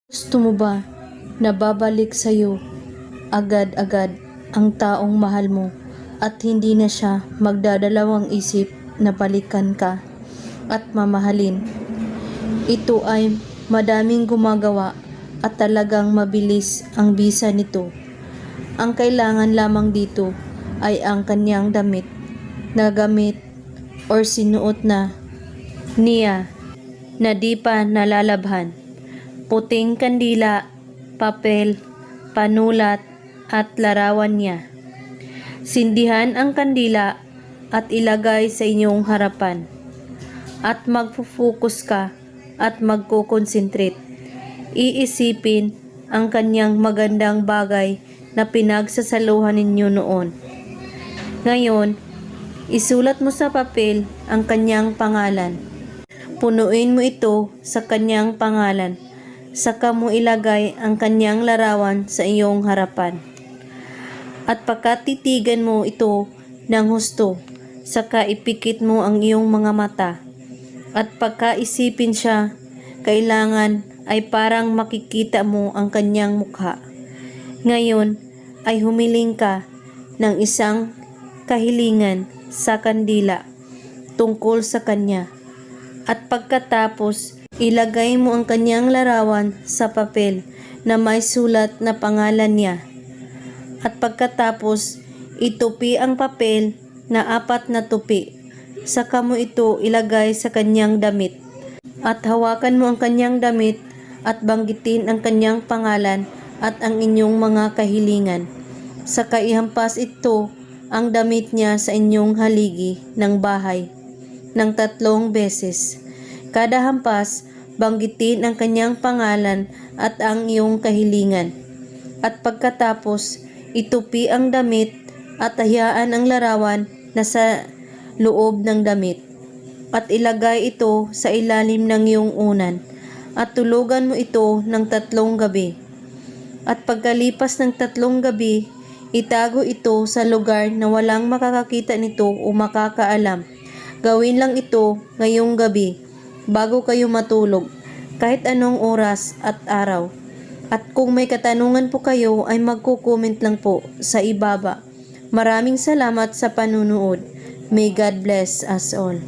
Gusto mo ba na babalik sa'yo agad-agad ang taong mahal mo at hindi na siya magdadalawang isip na balikan ka at mamahalin? Ito ay madaming gumagawa at talagang mabilis ang bisa nito. Ang kailangan lamang dito ay ang kanyang damit na gamit or sinuot na niya na di pa nalalabhan. Puting kandila, papel, panulat at larawan niya. Sindihan ang kandila at ilagay sa inyong harapan. At magfo-focus ka at magko-concentrate. Iisipin ang kanyang magandang bagay na pinagsasaluhan ninyo noon. Ngayon, isulat mo sa papel ang kanyang pangalan. Punuin mo ito sa kanyang pangalan. Saka mo ilagay ang kanyang larawan sa iyong harapan. At pagkatitigan mo ito ng husto, saka ipikit mo ang iyong mga mata. At pagkaisipin siya, kailangan ay parang makikita mo ang kanyang mukha. Ngayon ay humiling ka ng isang kahilingan sa kandila tungkol sa kanya. At pagkatapos, ilagay mo ang kanyang larawan sa papel na may sulat na pangalan niya. At pagkatapos, itupi ang papel na 4 na tupi. Saka mo ito ilagay sa kanyang damit. At hawakan mo ang kanyang damit at banggitin ang kanyang pangalan at ang inyong mga kahilingan. Saka ihampas ito ang damit niya sa inyong haligi ng bahay ng 3 beses. Kada hampas, banggitin ang kanyang pangalan at ang iyong kahilingan. At pagkatapos, itupi ang damit at hayaan ang larawan na sa loob ng damit. At ilagay ito sa ilalim ng iyong unan. At tulugan mo ito ng 3 gabi. At pagkalipas ng 3 gabi, itago ito sa lugar na walang makakakita nito o makakaalam. Gawin lang ito ngayong gabi bago kayo matulog, kahit anong oras at araw. At kung may katanungan po kayo ay magko-comment lang po sa ibaba. Maraming salamat sa panunood. May God bless us all.